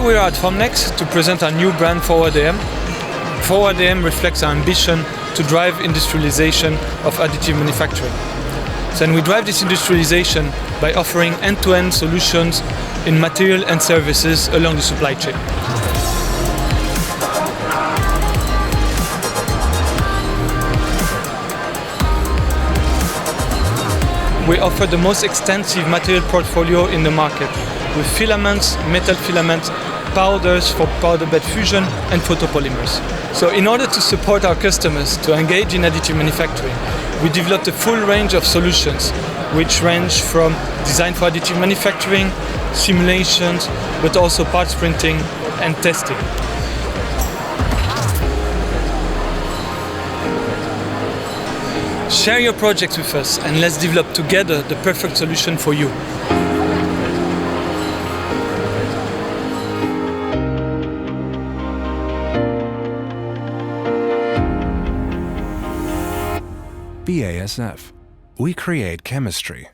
Here we are at Formnext to present our new brand ForwardAM. ForwardAM reflects our ambition to drive industrialization of additive manufacturing. So we drive this industrialization by offering end-to-end solutions in material and services along the supply chain. We offer the most extensive material portfolio in the market, with filaments, metal filaments, powders for powder bed fusion, and photopolymers. So in order to support our customers to engage in additive manufacturing, we developed a full range of solutions, which range from design for additive manufacturing, simulations, but also parts printing and testing. Share your projects with us and let's develop together the perfect solution for you. BASF. We create chemistry.